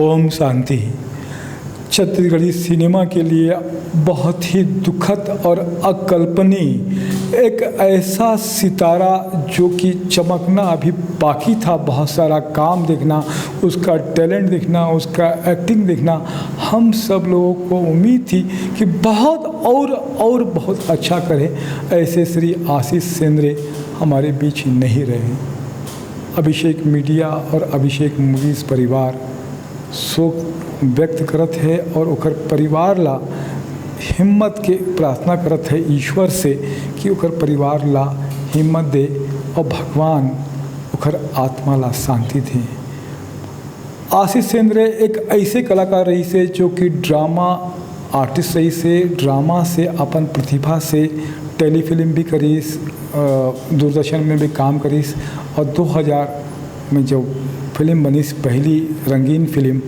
Om Shanti. Chhattisgarhi cinema के लिए बहुत ही दुखद और अकल्पनीय एक ऐसा सितारा जो कि चमकना अभी बाकी था। बहुत सारा काम देखना, उसका टैलेंट देखना, उसका एक्टिंग देखना, हम सब लोगों को उम्मीद थी कि बहुत और बहुत अच्छा करे। ऐसे श्री आशीष सेंद्रे हमारे बीच नहीं रहे। अभिषेक मीडिया और अभिषेक मूवीज़ परिवार शोक व्यक्त करत है और ओकर परिवार ला हिम्मत के प्रार्थना करत है ईश्वर से कि ओकर परिवार ला हिम्मत दे और भगवान ओकर आत्मा ला शांति दे। आशीष सेंद्रे एक ऐसे कलाकार रही से जो कि ड्रामा आर्टिस्ट रही से, ड्रामा से अपन प्रतिभा से टेलीफिल्म भी करीस, दूरदर्शन में भी काम करीस और 2000 में जो फिल्म बनी पहली रंगीन फिल्म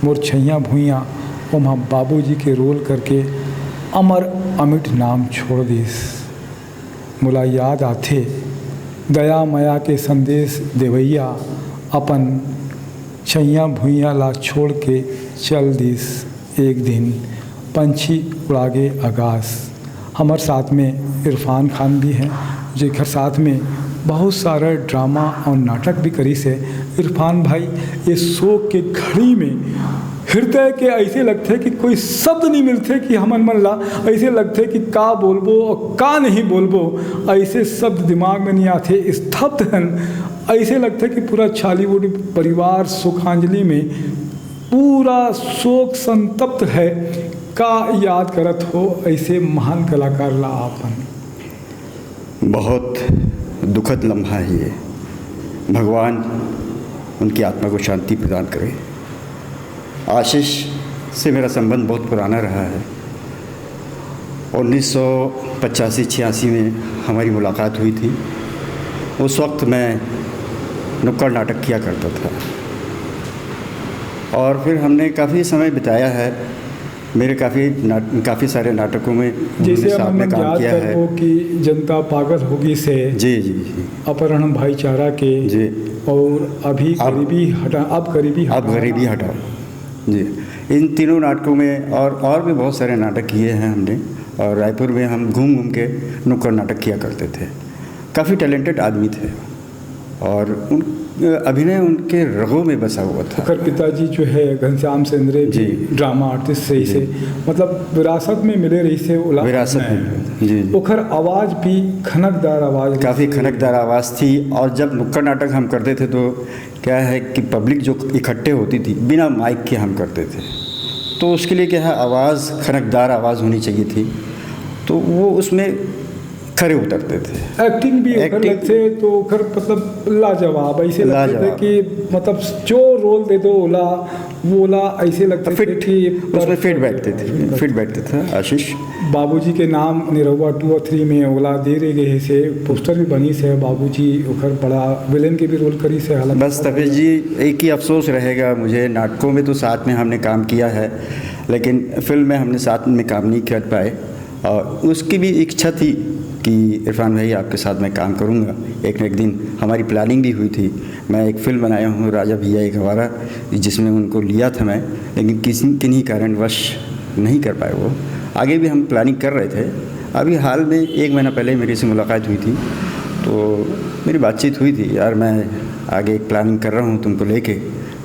मोर छैया भुइयाँ, वहाँ बाबूजी के रोल करके अमर अमिट नाम छोड़ दिस। मुला याद आथे दया माया के संदेश देवैया, अपन छैया भुइयाँ ला छोड़ के चल दिस। एक दिन पंछी उड़ागे आकाश। हमारे साथ में इरफान खान भी हैं, जेकर साथ में बहुत सारे ड्रामा और नाटक भी करी से। इरफान भाई, ये शोक के घड़ी में हृदय के ऐसे लगते कि कोई शब्द नहीं मिलते कि हमन मन ला, ऐसे लगते कि का बोलबो और का नहीं बोलबो, ऐसे शब्द दिमाग में नहीं आते, स्तब्ध हैं। ऐसे लगते कि पूरा छालीवुड परिवार शोकांजलि में पूरा शोक संतप्त है। का याद करत हो ऐसे महान कलाकार ला आपन? बहुत दुखद लम्हा है ये। भगवान उनकी आत्मा को शांति प्रदान करे। आशीष से मेरा संबंध बहुत पुराना रहा है। 1985-86 में हमारी मुलाकात हुई थी। उस वक्त मैं नुक्कड़ नाटक किया करता था और फिर हमने काफ़ी समय बिताया है। मेरे काफ़ी सारे नाटकों में जैसे साथ में काम किया है कि जनता पागल होगी से जी, अपहरण भाईचारा के जी, और अभी गरीबी हटाओ जी। इन तीनों नाटकों में और भी बहुत सारे नाटक किए हैं हमने। और रायपुर में हम घूम के नुक्कड़ नाटक किया करते थे। काफ़ी टैलेंटेड आदमी थे और अभिनय उनके रगों में बसा हुआ था। ओकर पिताजी जो है घनश्याम सेंद्रे जी ड्रामा आर्टिस्ट सही से, मतलब विरासत में मिले रही से। विरासत में जी। ओकर आवाज़ भी खनकदार आवाज़, काफ़ी खनकदार आवाज़ थी। और जब नुक्कड़ नाटक हम करते थे तो क्या है कि पब्लिक जो इकट्ठे होती थी बिना माइक के हम करते थे, तो उसके लिए क्या है आवाज़ खनकदार आवाज़ होनी चाहिए थी, तो वो उसमें खरे उतरते थे। एक्टिंग भी लगते तो खर मतलब लाजवाब ऐसे लगते थे कि मतलब जो रोल दे दो ओला ऐसे लगते थे कि उसमें फिट बैठते थे। आशीष बाबूजी के नाम निरहुआ 2 और 3 में ओला दे रहे गए से पोस्टर भी बनी से बाबूजी ओखर बड़ा विलेन के भी रोल करी से। हालांकि बस तपेश जी एक ही अफसोस रहेगा मुझे, नाटकों में तो साथ में हमने काम किया है लेकिन फिल्म में हमने साथ में काम नहीं कर पाए। और उसकी भी इच्छा थी कि इरफान भाई आपके साथ मैं काम करूंगा एक न एक दिन। हमारी प्लानिंग भी हुई थी। मैं एक फ़िल्म बनाया हूँ राजा भैया एक हवारा, जिसमें उनको लिया था मैं, लेकिन किन्हीं कारणवश नहीं कर पाए वो। आगे भी हम प्लानिंग कर रहे थे। अभी हाल में 1 महीना पहले मेरी से मुलाकात हुई थी तो मेरी बातचीत हुई थी, यार मैं आगे एक प्लानिंग कर रहा हूँ तुमको लेके।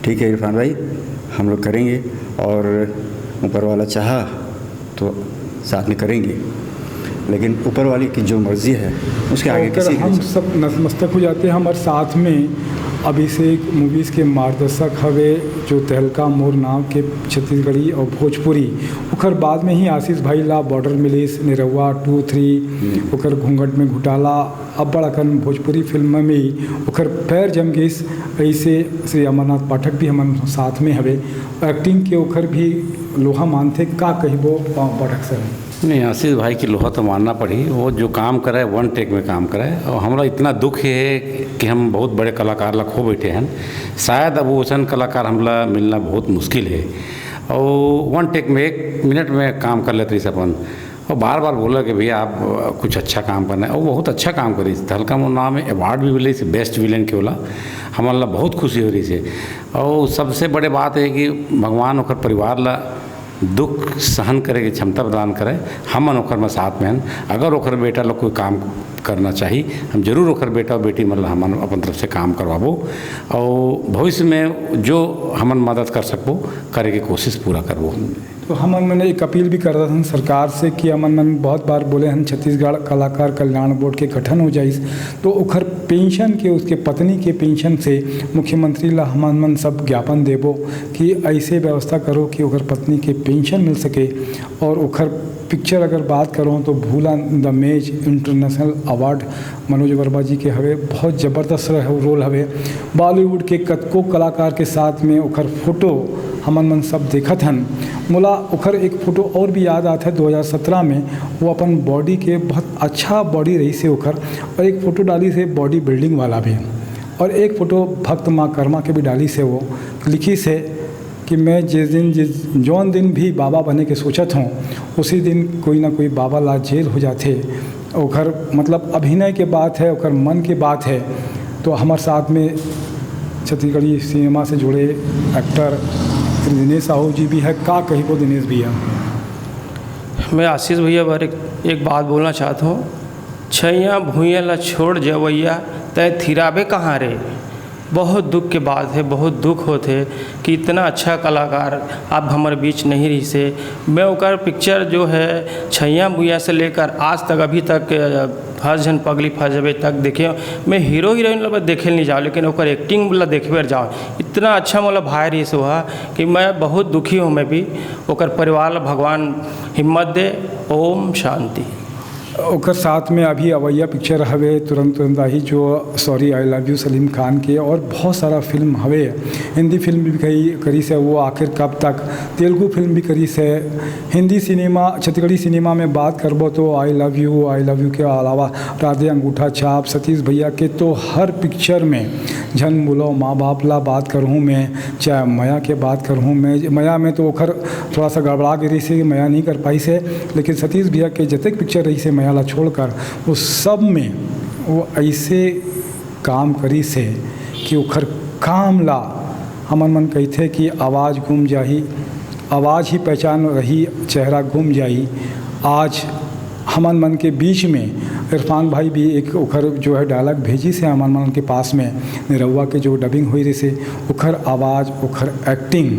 ठीक है इरफान भाई, हम लोग करेंगे और ऊपर वाला चाहा तो साथ में करेंगे, लेकिन ऊपर वाले की जो मर्ज़ी है उसके आगे किसी हम सब नतमस्तक हो जाते हैं। हमारे साथ में अभिषेक मूवीज़ के मार्गदर्शक हवे जो तहलका मोर नाम के छत्तीसगढ़ी और भोजपुरी। ओकर बाद में ही आशीष भाई ला बॉर्डर मिलिस, निरहुआ 2, 3, ओकर घूंघट में घुटाला, अब बड़ाकन भोजपुरी फिल्म में ही ओकर पैर जम गइस। ऐसे श्री अमरनाथ पाठक भी हम साथ में हवे। एक्टिंग के ओकर भी लोहा मानते का कहिबो पाठक सर? नहीं, आशीष भाई की लोहा तो मानना पड़ी। वो जो काम करे 1 टेक में काम करे। और हमारा इतना दुख है कि हम बहुत बड़े कलाकार ला खो बैठे हैं। शायद अब वो वैसन कलाकार हमला मिलना बहुत मुश्किल है। और 1 टेक में 1 मिनट में काम कर लेते अपन। और बार बार बोला कि भैया आप कुछ अच्छा काम करना है, और बहुत अच्छा काम करी। तहलका मुन्ना में अवार्ड भी मिले बेस्ट विलेन के होला, हमारा बहुत खुशी हो रही से। और सबसे बड़े बात है कि भगवान ओकर परिवार ला दुख सहन करे की क्षमता प्रदान करे। हमन ओकर में साथ में हन। अगर ओकर बेटा लोग कोई काम करना चाहिए, हम जरूर ओकर बेटा और बेटी मतलब हमन अपन तरफ से काम करवाबो, और भविष्य में जो हमन मदद कर सकबो करे की कोशिश पूरा करबो। तो हमन मैंने एक अपील भी कर रहा था सरकार से कि हमन मन बहुत बार बोले हम छत्तीसगढ़ कलाकार कल्याण बोर्ड के गठन हो जाइस तो ओखर पेंशन के उसके पत्नी के पेंशन से मुख्यमंत्री ला हमन मन सब ज्ञापन देबो कि ऐसे व्यवस्था करो कि ओखर पत्नी के पेंशन मिल सके। और ओखर पिक्चर अगर बात करो तो भूला द मेज इंटरनेशनल अवार्ड मनोज वर्मा जी के हवे, बहुत ज़बरदस्त रोल हवे। बॉलीवुड के कतको कलाकार के साथ में ओखर फोटो हमन मन सब देखत हन। मोला ओखर एक फ़ोटो और भी याद आता है 2017 में वो अपन बॉडी के बहुत अच्छा बॉडी रही से ओखर, और एक फ़ोटो डाली से बॉडी बिल्डिंग वाला भी, और एक फ़ोटो भक्त माँ कर्मा के भी डाली से वो लिखी से कि मैं जौन दिन भी बाबा बने के सोचत हूँ उसी दिन कोई ना कोई बाबा ला जेल हो जाते। ओखर मतलब अभिनय के बात है, ओखर मन की बात है। तो हमारे साथ में छत्तीसगढ़ी सिनेमा से जुड़े एक्टर श्री दिनेश साहू जी भी है। का कही वो दिनेश भैया? मैं आशीष भैया बारे एक बात बोलना चाहता हूँ। छैया भूइया ला छोड़ जवैया तय थिराबे कहाँ रे। बहुत दुख के बात है, बहुत दुख होते कि इतना अच्छा कलाकार अब हमारे बीच नहीं रही से। मैं ओकर पिक्चर जो है छैया भूइया से लेकर आज तक अभी तक फर्स्ट जन पगली फजबे तक देखे। मैं हीरो हीरोइन ला देखे नहीं जाऊँ, लेकिन ओकर एक्टिंग ला देखबे जाऊँ। इतना अच्छा मतलब भाई रही से हुआ कि मैं बहुत दुखी हूँ। मैं भी ओकर परिवार ला भगवान हिम्मत दे। ओम शांति। ओकर साथ में अभी अवैया पिक्चर हवे तुरंत आई जो sorry I love you Salim Khan के, और बहुत सारा फिल्म हवे। हिंदी फिल्म भी करी से वो आखिर कब तक, तेलुगु फिल्म भी करी से। हिंदी सिनेमा छत्तीसगढ़ी सिनेमा में बात करबो तो आई लव यू के अलावा राधे अंगूठा छाप सतीश भैया के तो हर पिक्चर में झन बोलो माँ बाप ला बात करूँ मैं, चाहे मया के बात करूँ मैं। मया में तो ओखर थोड़ा सा गड़बड़ा गिरी से मया नहीं कर पाई से, लेकिन सतीश भैया के जतक पिक्चर रही से मया ला छोड़कर वो सब में वो ऐसे काम करी से कि ओखर काम ला हमन मन कहते कि आवाज़ गुम जाही, आवाज़ ही पहचान रही, चेहरा गुम जाई। आज हमन मन के बीच में इरफान भाई भी एक ओखर जो है डायलॉग भेजी से हमन मन के पास में निरहुआ के जो डबिंग हुई रही से ओखर आवाज़ ओखर एक्टिंग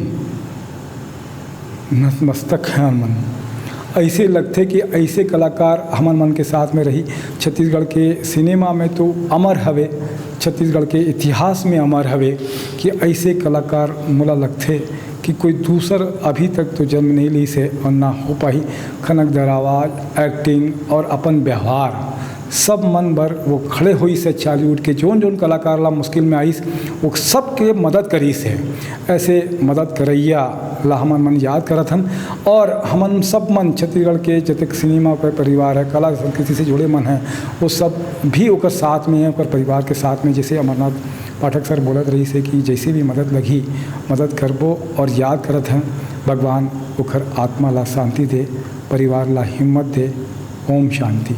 नतमस्तक है। मन ऐसे लगते कि ऐसे कलाकार हमन मन के साथ में रही। छत्तीसगढ़ के सिनेमा में तो अमर हवे, छत्तीसगढ़ के इतिहास में अमर हवे कि ऐसे कलाकार मोला लगते कि कोई दूसर अभी तक तो जन्म नहीं ली से और ना हो पाई। खनकदार आवाज़, एक्टिंग और अपन व्यवहार सब मन भर वो खड़े हुई से चालीवुड के जोन कलाकार ला मुश्किल में आईस वो सब के मदद करी से। ऐसे मदद करैया ला हमन मन याद करत हन। और हमन सब मन छत्तीसगढ़ के जतक सिनेमा का परिवार है, कला संस्कृति से जुड़े मन हैं, वो सब भी ओकर साथ में है, ओकर परिवार के साथ में। जैसे अमरनाथ पाठक सर बोलत रही से कि जैसे भी मदद लगी मदद करबो, और याद करत हैं भगवान ओकर आत्मा ला शांति दे, परिवार ला हिम्मत दे। ओम शांति।